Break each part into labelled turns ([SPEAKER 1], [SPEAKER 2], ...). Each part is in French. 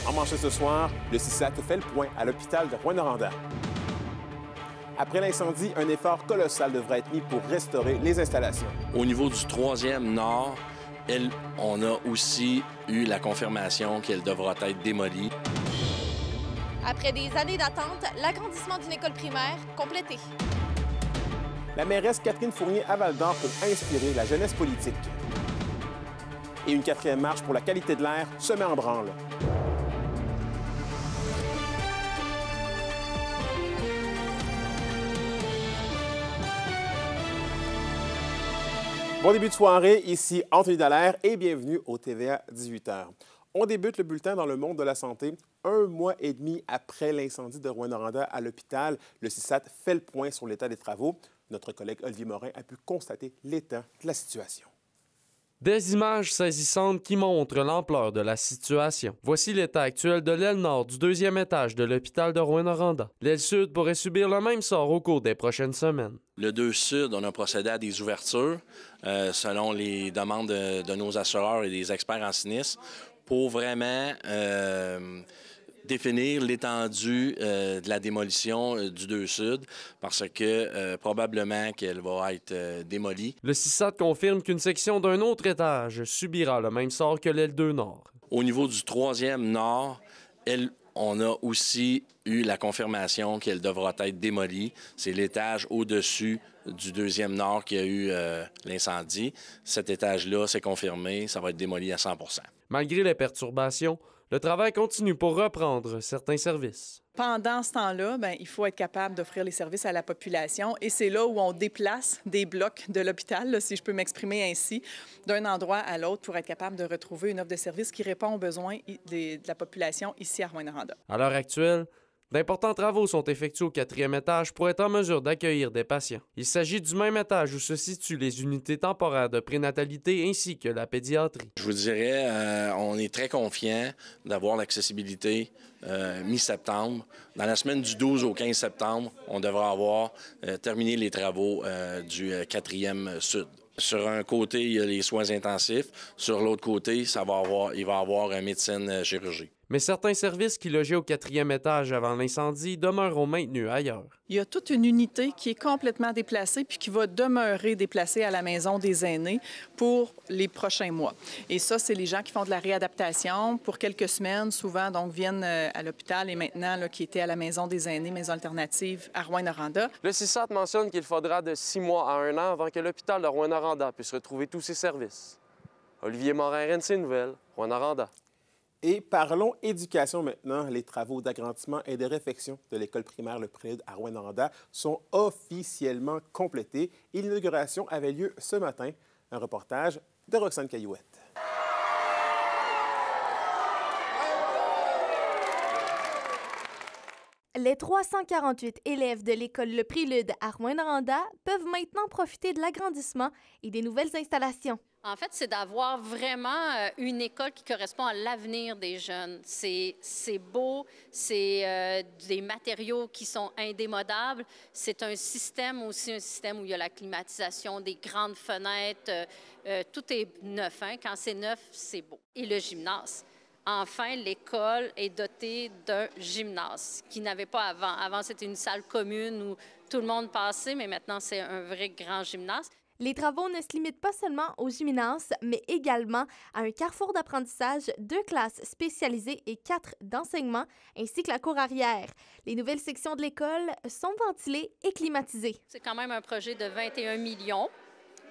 [SPEAKER 1] En manchette ce soir, le CISAT fait le point à l'hôpital de Rouyn-Noranda. Après l'incendie, un effort colossal devra être mis pour restaurer les installations.
[SPEAKER 2] Au niveau du 3e nord, on a aussi eu la confirmation qu'elle devra être démolie.
[SPEAKER 3] Après des années d'attente, l'agrandissement d'une école primaire complété.
[SPEAKER 1] La mairesse Catherine Fournier à Val-d'Or pour inspirer la jeunesse politique. Et une 4e marche pour la qualité de l'air se met en branle. Bon début de soirée, ici Anthony Dallaire et bienvenue au TVA 18h. On débute le bulletin dans le monde de la santé. 1 mois et demi après l'incendie de Rouyn-Noranda à l'hôpital, le CISAT fait le point sur l'état des travaux. Notre collègue Olivier Morin a pu constater l'état de la situation.
[SPEAKER 4] Des images saisissantes qui montrent l'ampleur de la situation. Voici l'état actuel de l'aile nord du 2e étage de l'hôpital de Rouyn-Noranda. L'aile sud pourrait subir le même sort au cours des prochaines semaines.
[SPEAKER 2] Le 2 sud, on a procédé à des ouvertures selon les demandes de nos assureurs et des experts en sinistre pour vraiment définir l'étendue de la démolition du 2 sud parce que probablement qu'elle va être démolie.
[SPEAKER 4] Le CISAT confirme qu'une section d'un autre étage subira le même sort que l'aile 2 nord.
[SPEAKER 2] Au niveau du 3e nord, on a aussi eu la confirmation qu'elle devra être démolie. C'est l'étage au-dessus du 2e nord qui a eu l'incendie. Cet étage-là, c'est confirmé, ça va être démoli à 100 %.
[SPEAKER 4] Malgré les perturbations, le travail continue pour reprendre certains services.
[SPEAKER 5] Pendant ce temps-là, il faut être capable d'offrir les services à la population et c'est là où on déplace des blocs de l'hôpital, si je peux m'exprimer ainsi, d'un endroit à l'autre pour être capable de retrouver une offre de services qui répond aux besoins de la population ici à Rouyn-Noranda.
[SPEAKER 4] À l'heure actuelle, d'importants travaux sont effectués au 4e étage pour être en mesure d'accueillir des patients. Il s'agit du même étage où se situent les unités temporaires de prénatalité ainsi que la pédiatrie.
[SPEAKER 2] Je vous dirais, on est très confiant d'avoir l'accessibilité mi-septembre. Dans la semaine du 12 au 15 septembre, on devra avoir terminé les travaux du 4e sud. Sur un côté, il y a les soins intensifs. Sur l'autre côté, il va y avoir un médecine chirurgie.
[SPEAKER 4] Mais certains services qui logeaient au 4e étage avant l'incendie demeureront maintenus ailleurs.
[SPEAKER 5] Il y a toute une unité qui est complètement déplacée puis qui va demeurer déplacée à la maison des aînés pour les prochains mois. Et ça, c'est les gens qui font de la réadaptation pour quelques semaines, souvent donc viennent à l'hôpital et maintenant là, qui étaient à la maison des aînés, maison alternative à Rouyn-Noranda.
[SPEAKER 4] Le CISAT mentionne qu'il faudra de 6 mois à 1 an avant que l'hôpital de Rouyn-Noranda puisse retrouver tous ses services. Olivier Morin, RNC Nouvelles, Rouyn-Noranda.
[SPEAKER 1] Et parlons éducation maintenant. Les travaux d'agrandissement et de réfection de l'école primaire Le Prélude à Rouyn-Noranda sont officiellement complétés. Et l'inauguration avait lieu ce matin. Un reportage de Roxane Caillouette.
[SPEAKER 6] Les 348 élèves de l'école Le Prélude à Rouyn-Noranda peuvent maintenant profiter de l'agrandissement et des nouvelles installations.
[SPEAKER 7] En fait, c'est d'avoir vraiment une école qui correspond à l'avenir des jeunes. C'est beau, c'est des matériaux qui sont indémodables. C'est un système aussi, un système où il y a la climatisation, des grandes fenêtres. Tout est neuf. Hein? Quand c'est neuf, c'est beau. Et le gymnase. Enfin, l'école est dotée d'un gymnase qui n'avait pas avant. Avant, c'était une salle commune où tout le monde passait, mais maintenant, c'est un vrai grand gymnase.
[SPEAKER 6] Les travaux ne se limitent pas seulement au gymnase, mais également à un carrefour d'apprentissage, 2 classes spécialisées et 4 d'enseignement, ainsi que la cour arrière. Les nouvelles sections de l'école sont ventilées et climatisées.
[SPEAKER 7] C'est quand même un projet de 21 millions,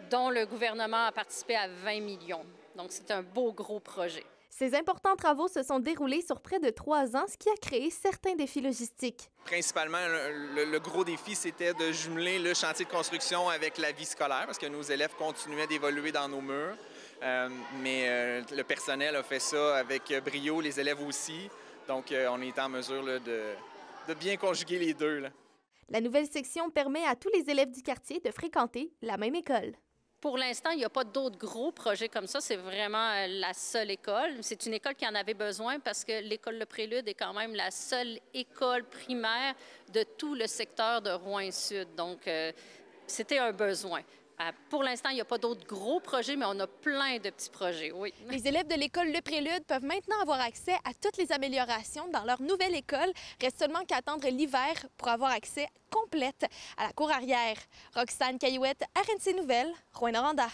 [SPEAKER 7] dont le gouvernement a participé à 20 millions. Donc, c'est un beau, gros projet.
[SPEAKER 6] Ces importants travaux se sont déroulés sur près de 3 ans, ce qui a créé certains défis logistiques.
[SPEAKER 8] Principalement, le gros défi, c'était de jumeler le chantier de construction avec la vie scolaire, parce que nos élèves continuaient d'évoluer dans nos murs. Mais le personnel a fait ça avec brio, les élèves aussi. Donc, on est en mesure là, de bien conjuguer les deux. Là.
[SPEAKER 6] La nouvelle section permet à tous les élèves du quartier de fréquenter la même école.
[SPEAKER 7] Pour l'instant, il n'y a pas d'autres gros projets comme ça. C'est vraiment la seule école. C'est une école qui en avait besoin parce que l'école Le Prélude est quand même la seule école primaire de tout le secteur de Rouyn-Sud. Donc, c'était un besoin. Pour l'instant, il n'y a pas d'autres gros projets, mais on a plein de petits projets, oui.
[SPEAKER 3] Les élèves de l'école Le Prélude peuvent maintenant avoir accès à toutes les améliorations dans leur nouvelle école. Reste seulement qu'à attendre l'hiver pour avoir accès complète à la cour arrière. Roxane Caillouette, RNC Nouvelles, Rouyn-Noranda.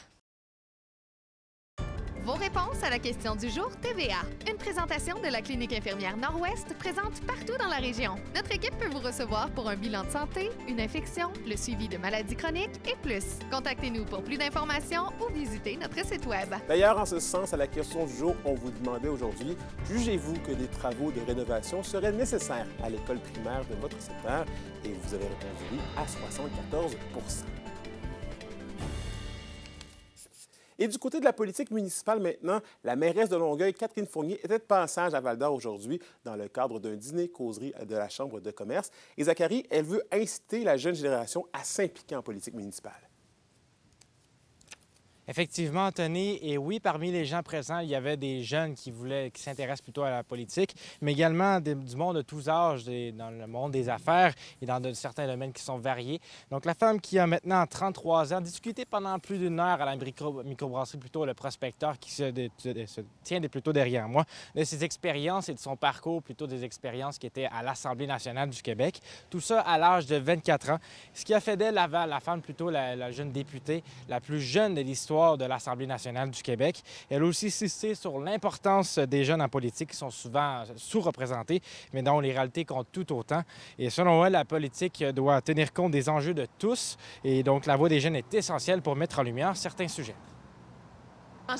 [SPEAKER 6] Vos réponses à la question du jour TVA. Une présentation de la Clinique infirmière Nord-Ouest présente partout dans la région. Notre équipe peut vous recevoir pour un bilan de santé, une infection, le suivi de maladies chroniques et plus. Contactez-nous pour plus d'informations ou visitez notre site Web.
[SPEAKER 1] D'ailleurs, en ce sens, à la question du jour, on vous demandait aujourd'hui, jugez-vous que des travaux de rénovation seraient nécessaires à l'école primaire de votre secteur? Et vous avez répondu oui à 74 %. Et du côté de la politique municipale maintenant, la mairesse de Longueuil, Catherine Fournier, était de passage à Val-d'Or aujourd'hui dans le cadre d'un dîner-causerie de la Chambre de commerce. Et Zachary, elle veut inciter la jeune génération à s'impliquer en politique municipale.
[SPEAKER 9] Effectivement, Anthony, et oui, parmi les gens présents, il y avait des jeunes qui s'intéressent plutôt à la politique, mais également du monde de tous âges, dans le monde des affaires et dans certains domaines qui sont variés. Donc, la femme qui a maintenant 33 ans, discuté pendant plus d'une heure à la microbrasserie, plutôt le prospecteur qui se tient plutôt derrière moi, de ses expériences et de son parcours, plutôt des expériences qui étaient à l'Assemblée nationale du Québec. Tout ça à l'âge de 24 ans, ce qui a fait d'elle la femme, plutôt la jeune députée, la plus jeune de l'histoire de l'Assemblée nationale du Québec. Elle a aussi insisté sur l'importance des jeunes en politique qui sont souvent sous-représentés, mais dont les réalités comptent tout autant. Et selon elle, la politique doit tenir compte des enjeux de tous et donc la voix des jeunes est essentielle pour mettre en lumière certains sujets.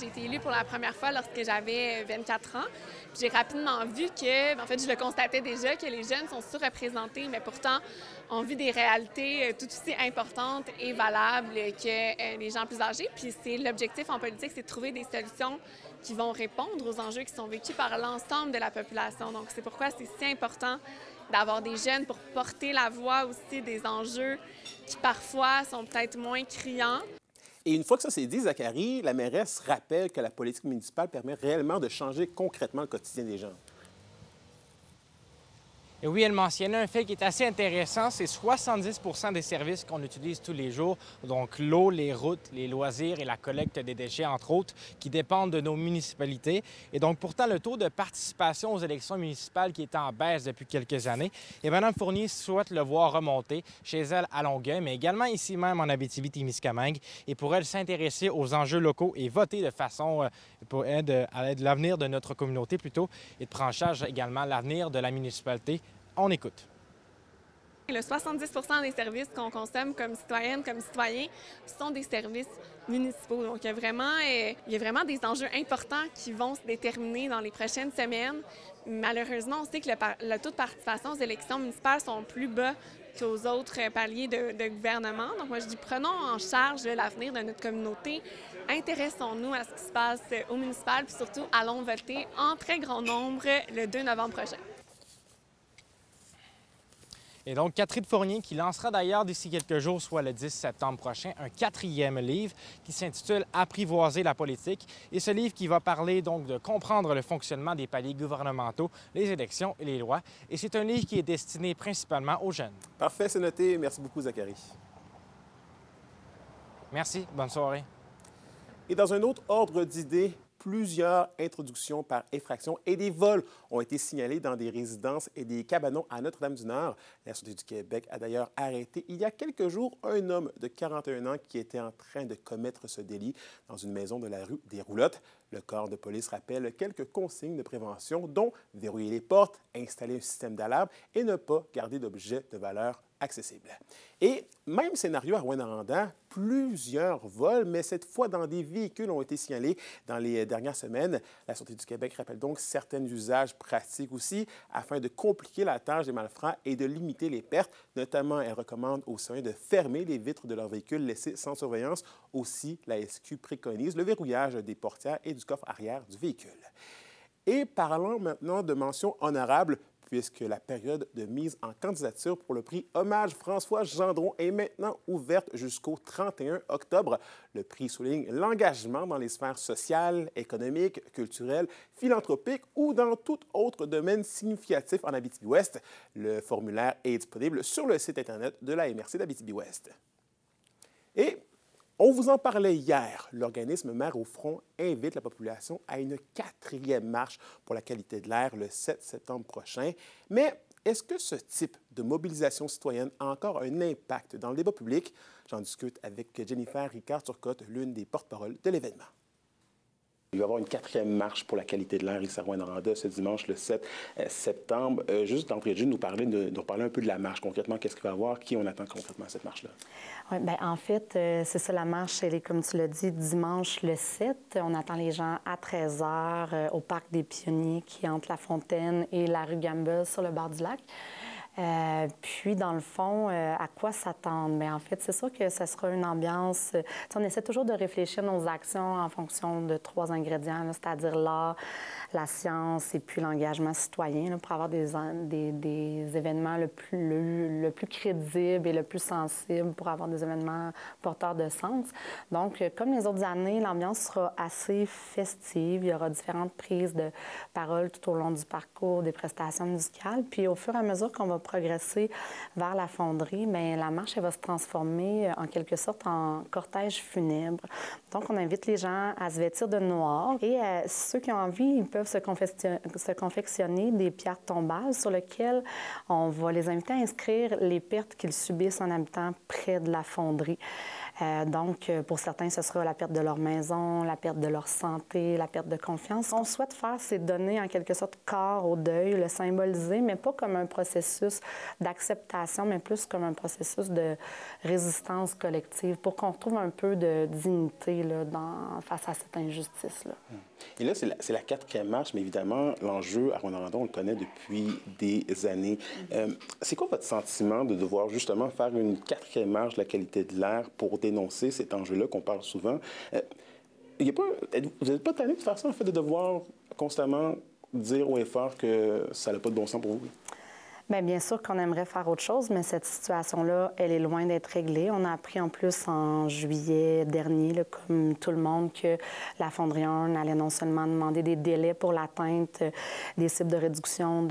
[SPEAKER 10] J'ai été élue pour la première fois lorsque j'avais 24 ans. J'ai rapidement vu que, en fait, je le constatais déjà, que les jeunes sont sous-représentés, mais pourtant, on vit des réalités tout aussi importantes et valables que les gens plus âgés. Puis c'est l'objectif en politique, c'est de trouver des solutions qui vont répondre aux enjeux qui sont vécus par l'ensemble de la population. Donc c'est pourquoi c'est si important d'avoir des jeunes pour porter la voix aussi des enjeux qui parfois sont peut-être moins criants.
[SPEAKER 1] Et une fois que ça s'est dit, Zachary, la mairesse rappelle que la politique municipale permet réellement de changer concrètement le quotidien des gens.
[SPEAKER 9] Et oui, elle mentionnait un fait qui est assez intéressant, c'est 70 % des services qu'on utilise tous les jours, donc l'eau, les routes, les loisirs et la collecte des déchets, entre autres, qui dépendent de nos municipalités. Et donc, pourtant, le taux de participation aux élections municipales qui est en baisse depuis quelques années, et Mme Fournier souhaite le voir remonter chez elle à Longueuil, mais également ici même en Abitibi-Témiscamingue, et pour elle s'intéresser aux enjeux locaux et voter de façon pour aider à l'avenir de notre communauté plutôt, et de prendre en charge également l'avenir de la municipalité. On écoute.
[SPEAKER 10] Le 70 % des services qu'on consomme comme citoyenne, comme citoyen, sont des services municipaux. Donc, il y a vraiment des enjeux importants qui vont se déterminer dans les prochaines semaines. Malheureusement, on sait que le taux de participation aux élections municipales sont plus bas qu'aux autres paliers de gouvernement. Donc, moi, je dis, prenons en charge l'avenir de notre communauté. Intéressons-nous à ce qui se passe au municipal, puis surtout, allons voter en très grand nombre le 2 novembre prochain.
[SPEAKER 9] Et donc, Catherine Fournier, qui lancera d'ailleurs d'ici quelques jours, soit le 10 septembre prochain, un 4e livre qui s'intitule « Apprivoiser la politique ». Et ce livre qui va parler donc de comprendre le fonctionnement des paliers gouvernementaux, les élections et les lois. Et c'est un livre qui est destiné principalement aux jeunes.
[SPEAKER 1] Parfait, c'est noté. Merci beaucoup, Zachary.
[SPEAKER 9] Merci. Bonne soirée.
[SPEAKER 1] Et dans un autre ordre d'idées, plusieurs introductions par effraction et des vols ont été signalés dans des résidences et des cabanons à Notre-Dame-du-Nord. La Sûreté du Québec a d'ailleurs arrêté il y a quelques jours un homme de 41 ans qui était en train de commettre ce délit dans une maison de la rue des Roulottes. Le corps de police rappelle quelques consignes de prévention, dont verrouiller les portes, installer un système d'alarme et ne pas garder d'objets de valeur accessibles. Et même scénario à Rouyn-Noranda, plusieurs vols, mais cette fois dans des véhicules ont été signalés dans les dernières semaines. La Sûreté du Québec rappelle donc certains usages pratiques aussi afin de compliquer la tâche des malfrats et de limiter les pertes. Notamment, elle recommande aux citoyens de fermer les vitres de leurs véhicules laissés sans surveillance. Aussi, la SQ préconise le verrouillage des portières et du coffre arrière du véhicule. Et parlons maintenant de mentions honorables, puisque la période de mise en candidature pour le prix Hommage François Gendron est maintenant ouverte jusqu'au 31 octobre. Le prix souligne l'engagement dans les sphères sociales, économiques, culturelles, philanthropiques ou dans tout autre domaine significatif en Abitibi-Ouest. Le formulaire est disponible sur le site Internet de la MRC d'Abitibi-Ouest. Et On vous en parlait hier. L'organisme Mères au front invite la population à une 4e marche pour la qualité de l'air le 7 septembre prochain. Mais est-ce que ce type de mobilisation citoyenne a encore un impact dans le débat public? J'en discute avec Jennifer Ricard-Turcotte, l'une des porte-paroles de l'événement. Il va y avoir une 4e marche pour la qualité de l'air ici à Rouyn-Noranda ce dimanche, le 7 septembre. Juste d'entrée de jeu, nous parler un peu de la marche. Concrètement, qu'est-ce qu'il va y avoir? Qui on attend concrètement à cette marche-là?
[SPEAKER 11] Oui, bien, en fait, c'est ça, la marche, elle est, comme tu l'as dit, dimanche le 7. On attend les gens à 13 h au Parc des Pionniers qui est entre la Fontaine et la rue Gamble sur le bord du lac. Puis, dans le fond, à quoi s'attendre? Bien, en fait, c'est sûr que ce sera une ambiance... on essaie toujours de réfléchir nos actions en fonction de 3 ingrédients, c'est-à-dire l'art, la science et puis l'engagement citoyen, là, pour avoir des événements le plus crédibles et le plus sensibles, pour avoir des événements porteurs de sens. Donc, comme les autres années, l'ambiance sera assez festive. Il y aura différentes prises de parole tout au long du parcours, des prestations musicales. Puis, au fur et à mesure qu'on va progresser vers la fonderie, bien, la marche elle va se transformer en quelque sorte en cortège funèbre. Donc, on invite les gens à se vêtir de noir et ceux qui ont envie, ils peuvent se confectionner des pierres tombales sur lesquelles on va les inviter à inscrire les pertes qu'ils subissent en habitant près de la fonderie. Donc, pour certains, ce sera la perte de leur maison, la perte de leur santé, la perte de confiance. Ce qu'on souhaite faire, c'est donner en quelque sorte corps au deuil, le symboliser, mais pas comme un processus d'acceptation, mais plus comme un processus de résistance collective pour qu'on retrouve un peu de dignité là, face à cette injustice-là.
[SPEAKER 1] Et là, c'est la 4e marche, mais évidemment, l'enjeu à Rouyn-Noranda, on le connaît depuis des années. C'est quoi votre sentiment de devoir justement faire une 4e marche de la qualité de l'air pour dénoncer cet enjeu-là qu'on parle souvent? Vous n'êtes pas tanné de faire ça, en fait, de devoir constamment dire haut et fort que ça n'a pas de bon sens pour vous?
[SPEAKER 11] Bien sûr qu'on aimerait faire autre chose, mais cette situation-là, elle est loin d'être réglée. On a appris en plus en juillet dernier, là, comme tout le monde, que la Fonderie Hearne allait non seulement demander des délais pour l'atteinte des cibles de réduction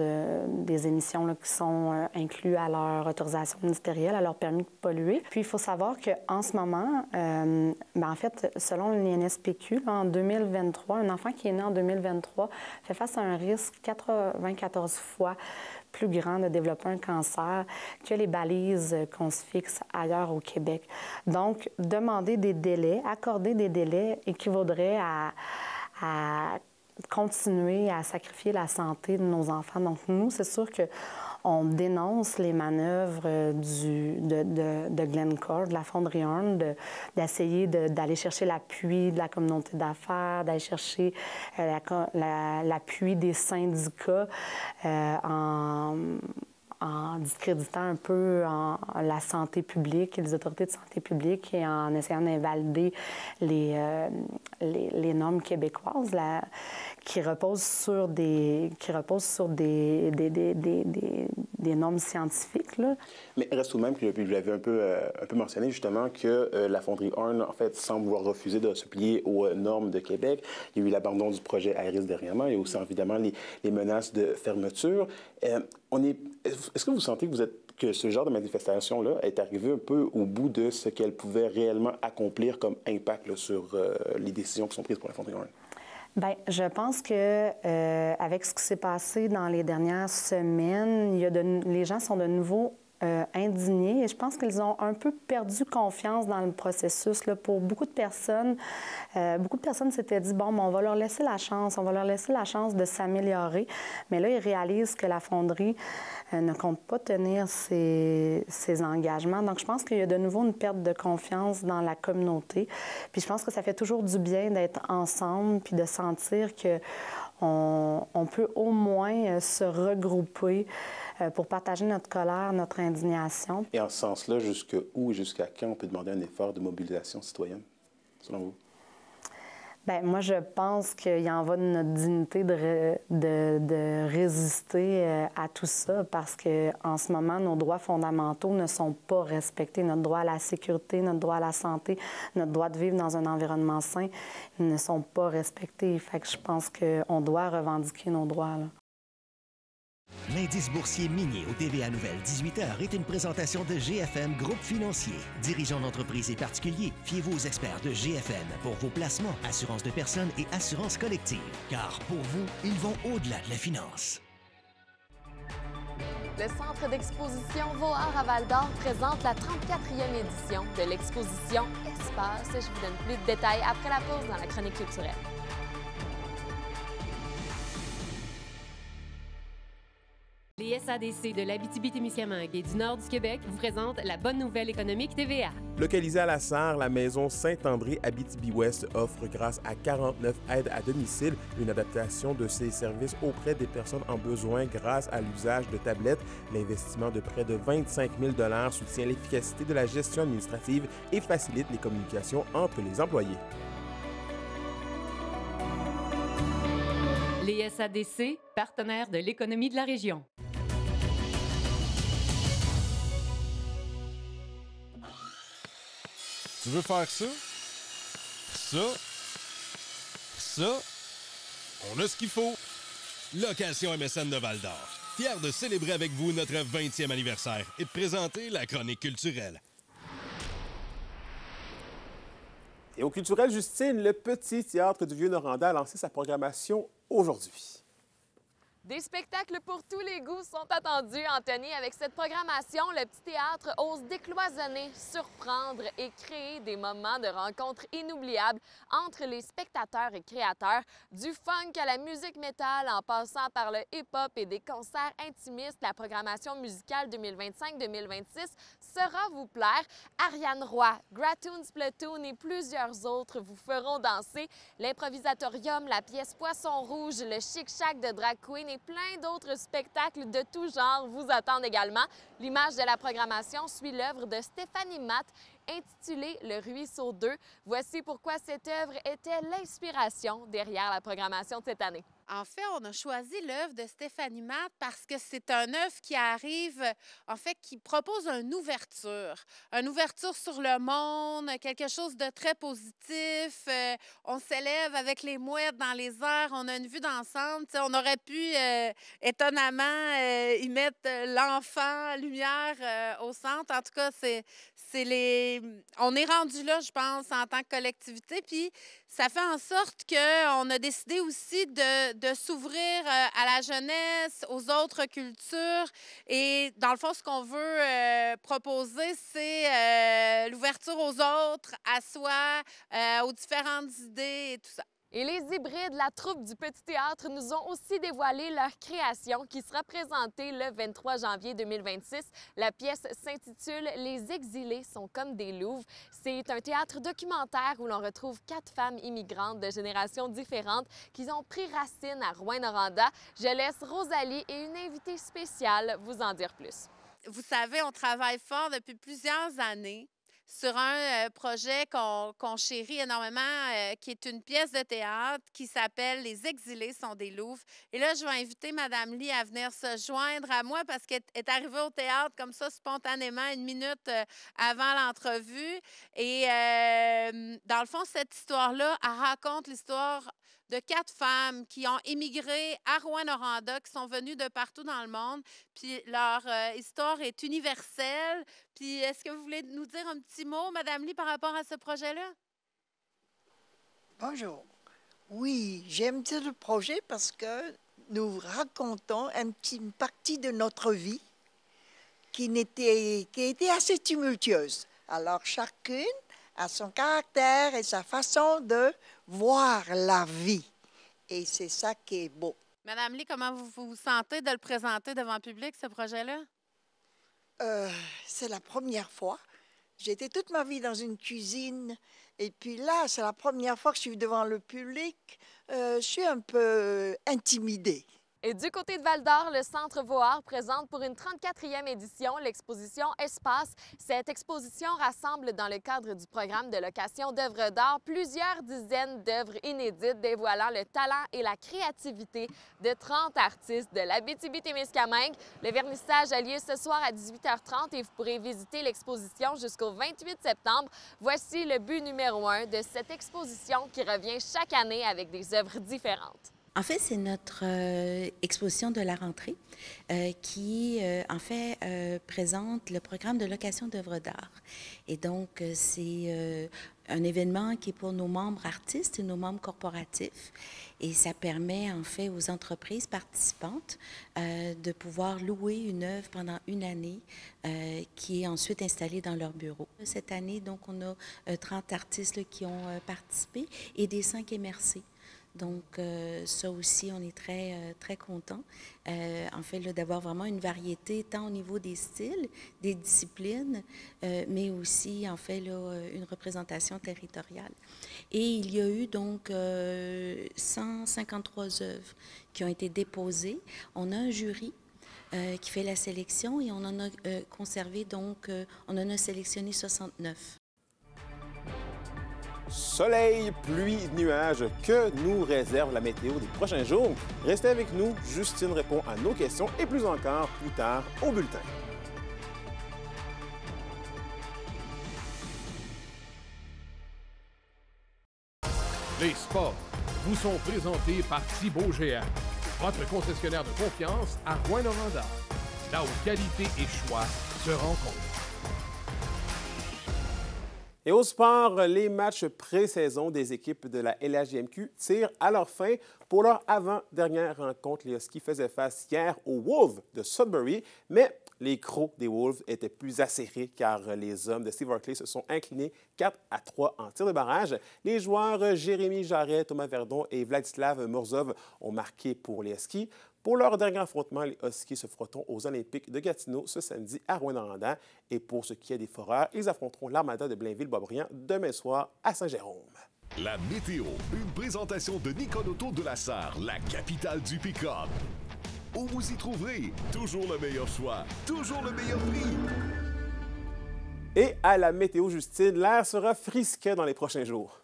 [SPEAKER 11] des émissions là, qui sont inclus à leur autorisation ministérielle, à leur permis de polluer. Puis, il faut savoir qu'en ce moment, en fait, selon l'INSPQ, là, en 2023, un enfant qui est né en 2023 fait face à un risque 94 fois plus grand de développer un cancer que les balises qu'on se fixe ailleurs au Québec. Donc, demander des délais, accorder des délais équivaudrait à continuer à sacrifier la santé de nos enfants. Donc, nous, c'est sûr qu'on dénonce les manœuvres de Glencore, de la Fonderie Hearne, d'essayer d'aller chercher l'appui de la communauté d'affaires, d'aller chercher l'appui des syndicats en discréditant un peu la santé publique, les autorités de santé publique et en essayant d'invalider les normes québécoises qui reposent sur des normes scientifiques. Là.
[SPEAKER 1] Mais reste tout de même que vous l'avez un peu mentionné justement que la Fonderie Hearne en fait semble vouloir refuser de se plier aux normes de Québec. Il y a eu l'abandon du projet Aéris dernièrement. Il y a aussi évidemment les menaces de fermeture. Est-ce que vous sentez que ce genre de manifestation-là est arrivé un peu au bout de ce qu'elle pouvait réellement accomplir comme impact là, sur les décisions qui sont prises pour la Fonderie Hearne?
[SPEAKER 11] Bien, je pense que avec ce qui s'est passé dans les dernières semaines, les gens sont de nouveau indignés et je pense qu'ils ont un peu perdu confiance dans le processus. Là. Pour beaucoup de personnes s'étaient dit, bon, on va leur laisser la chance, de s'améliorer. Mais là, ils réalisent que la fonderie ne compte pas tenir ses engagements. Donc, je pense qu'il y a de nouveau une perte de confiance dans la communauté. Puis je pense que ça fait toujours du bien d'être ensemble puis de sentir qu'on peut au moins se regrouper pour partager notre colère, notre indignation.
[SPEAKER 1] Et en ce sens-là, jusqu'où et jusqu'à quand on peut demander un effort de mobilisation citoyenne, selon vous?
[SPEAKER 11] Bien, moi, je pense qu'il en va de notre dignité de résister à tout ça parce qu'en ce moment, nos droits fondamentaux ne sont pas respectés. Notre droit à la sécurité, notre droit à la santé, notre droit de vivre dans un environnement sain ne sont pas respectés. Fait que je pense qu'on doit revendiquer nos droits, là.
[SPEAKER 12] L'indice boursier minier au TVA Nouvelle 18h est une présentation de GFM Groupe Financier. Dirigeants d'entreprises et particuliers, fiez-vous aux experts de GFM pour vos placements, assurances de personnes et assurances collectives. Car pour vous, ils vont au-delà de la finance.
[SPEAKER 3] Le Centre d'exposition Vohart à Val-d'Or présente la 34e édition de l'exposition Espace. Je vous donne plus de détails après la pause dans la chronique culturelle.
[SPEAKER 13] Les SADC de l'Abitibi-Témiscamingue et du nord du Québec vous présentent la bonne nouvelle économique TVA.
[SPEAKER 1] Localisée à La Sarre, la maison Saint-André Abitibi-Ouest offre, grâce à 49 aides à domicile, une adaptation de ses services auprès des personnes en besoin grâce à l'usage de tablettes. L'investissement de près de 25 000 $ soutient l'efficacité de la gestion administrative et facilite les communications entre les employés.
[SPEAKER 13] Les SADC, partenaires de l'économie de la région.
[SPEAKER 14] Tu veux faire ça? Ça? On a ce qu'il faut. Location MSN de Val-d'Or. Fier de célébrer avec vous notre 20e anniversaire et de présenter la chronique culturelle.
[SPEAKER 1] Et au Culturel Justine, le Petit Théâtre du Vieux-Noranda a lancé sa programmation aujourd'hui.
[SPEAKER 3] Des spectacles pour tous les goûts sont attendus, Anthony. Avec cette programmation, le Petit Théâtre ose décloisonner, surprendre et créer des moments de rencontres inoubliables entre les spectateurs et créateurs. Du funk à la musique métal, en passant par le hip-hop et des concerts intimistes, la programmation musicale 2025-2026 saura vous plaire. Ariane Roy, Gratoon Splatoon et plusieurs autres vous feront danser. L'improvisatorium, la pièce Poisson Rouge, le chic-chac de Drag Queen et plein d'autres spectacles de tout genre vous attendent également. L'image de la programmation suit l'œuvre de Stéphanie Matt, intitulée Le Ruisseau 2. Voici pourquoi cette œuvre était l'inspiration derrière la programmation de cette année.
[SPEAKER 15] En fait, on a choisi l'œuvre de Stéphanie Matt parce que c'est un œuvre qui arrive, en fait, qui propose une ouverture sur le monde, quelque chose de très positif. On s'élève avec les mouettes dans les airs, on a une vue d'ensemble. On aurait pu, étonnamment, y mettre l'enfant, lumière au centre. En tout cas, on est rendu là, je pense, en tant que collectivité. Puis, ça fait en sorte qu'on a décidé aussi de s'ouvrir à la jeunesse, aux autres cultures. Et dans le fond, ce qu'on veut proposer, c'est l'ouverture aux autres, à soi, aux différentes idées et tout ça.
[SPEAKER 3] Et les hybrides, la troupe du Petit Théâtre, nous ont aussi dévoilé leur création qui sera présentée le 23 janvier 2026. La pièce s'intitule « Les exilés sont comme des louves ». C'est un théâtre documentaire où l'on retrouve 4 femmes immigrantes de générations différentes qui ont pris racine à Rouyn-Noranda. Je laisse Rosalie et une invitée spéciale vous en dire plus.
[SPEAKER 15] Vous savez, on travaille fort depuis plusieurs années sur un projet qu'on chérit énormément, qui est une pièce de théâtre qui s'appelle « Les exilés sont des louves ». Et là, je vais inviter Mme Lee à venir se joindre à moi parce qu'elle est arrivée au théâtre comme ça, spontanément, 1 minute avant l'entrevue. Et dans le fond, cette histoire-là, elle raconte l'histoire de 4 femmes qui ont émigré à Rouyn-Noranda, qui sont venues de partout dans le monde. Puis leur histoire est universelle. Puis est-ce que vous voulez nous dire un petit mot, Mme Lee, par rapport à ce projet-là?
[SPEAKER 16] Bonjour. Oui, j'aime ce projet parce que nous racontons une partie de notre vie qui était assez tumultueuse. Alors chacune a son caractère et sa façon de voir la vie. Et c'est ça qui est beau.
[SPEAKER 15] Madame Lee, comment vous vous sentez de le présenter devant le public, ce projet-là?
[SPEAKER 16] C'est la première fois. J'étais toute ma vie dans une cuisine. Et puis là, c'est la première fois que je suis devant le public. Je suis un peu intimidée.
[SPEAKER 3] Et du côté de Val-d'Or, le Centre Vohart présente pour une 34e édition l'exposition Espace. Cette exposition rassemble dans le cadre du programme de location d'œuvres d'art plusieurs dizaines d'œuvres inédites dévoilant le talent et la créativité de 30 artistes de l'Abitibi-Témiscamingue. Le vernissage a lieu ce soir à 18h30 et vous pourrez visiter l'exposition jusqu'au 28 septembre. Voici le but numéro 1 de cette exposition qui revient chaque année avec des œuvres différentes.
[SPEAKER 17] En fait, c'est notre exposition de la rentrée qui, en fait, présente le programme de location d'œuvres d'art. Et donc, c'est un événement qui est pour nos membres artistes et nos membres corporatifs. Et ça permet, en fait, aux entreprises participantes de pouvoir louer une œuvre pendant une année qui est ensuite installée dans leur bureau. Cette année, donc, on a 30 artistes là, qui ont participé et des 5 MRC. Donc, ça aussi, on est très contents, en fait, d'avoir vraiment une variété, tant au niveau des styles, des disciplines, mais aussi, en fait, là, une représentation territoriale. Et il y a eu, donc, 153 œuvres qui ont été déposées. On a un jury qui fait la sélection et on en a conservé, donc, on en a sélectionné 69.
[SPEAKER 1] Soleil, pluie, nuages, que nous réserve la météo des prochains jours? Restez avec nous, Justine répond à nos questions et plus encore plus tard au bulletin.
[SPEAKER 18] Les sports vous sont présentés par Thibaut GM, votre concessionnaire de confiance à Rouyn-Noranda, là où qualité et choix se rencontrent.
[SPEAKER 1] Et au sport, les matchs pré-saison des équipes de la LHJMQ tirent à leur fin. Pour leur avant-dernière rencontre, les Huskies faisaient face hier aux Wolves de Sudbury, mais les Crocs des Wolves étaient plus acérés car les hommes de Steve Hartley se sont inclinés 4-3 en tir de barrage. Les joueurs Jérémy Jarret, Thomas Verdon et Vladislav Morzov ont marqué pour les Huskies. Pour leur dernier affrontement, les Huskies se frotteront aux Olympiques de Gatineau ce samedi à Rouyn-Noranda. Et pour ce qui est des Foreurs, ils affronteront l'Armada de Blainville-Boisbriand demain soir à Saint-Jérôme.
[SPEAKER 19] La météo, une présentation de Nicole Auto de la Sarre, la capitale du pick-up. Où vous y trouverez toujours le meilleur choix, toujours le meilleur prix.
[SPEAKER 1] Et à la météo, Justine, l'air sera frisquet dans les prochains jours.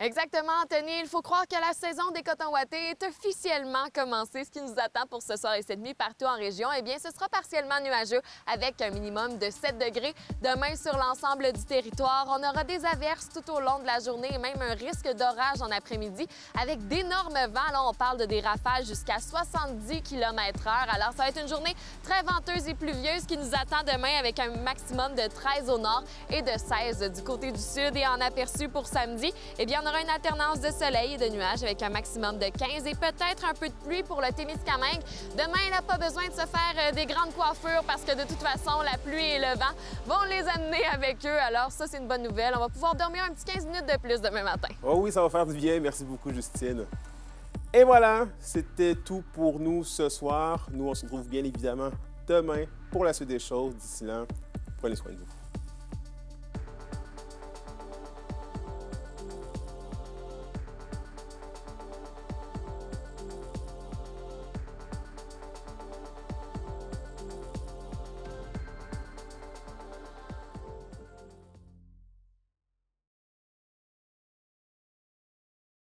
[SPEAKER 3] Exactement, Anthony. Il faut croire que la saison des cotons ouatés est officiellement commencée. Ce qui nous attend pour ce soir et cette nuit partout en région, eh bien, ce sera partiellement nuageux avec un minimum de 7 degrés. Demain, sur l'ensemble du territoire, on aura des averses tout au long de la journée et même un risque d'orage en après-midi avec d'énormes vents. Là, on parle de des rafales jusqu'à 70 km/h. Alors, ça va être une journée très venteuse et pluvieuse qui nous attend demain avec un maximum de 13 au nord et de 16 du côté du sud. Et en aperçu pour samedi, eh bien, on aura une alternance de soleil et de nuages avec un maximum de 15 et peut-être un peu de pluie pour le Témiscamingue. Demain, il n'a pas besoin de se faire des grandes coiffures parce que de toute façon, la pluie et le vent vont les amener avec eux. Alors ça, c'est une bonne nouvelle. On va pouvoir dormir un petit 15 minutes de plus demain matin.
[SPEAKER 1] Oh oui, ça va faire du bien. Merci beaucoup, Justine. Et voilà, c'était tout pour nous ce soir. Nous, on se retrouve bien évidemment demain pour la suite des choses. D'ici là, prenez soin de vous.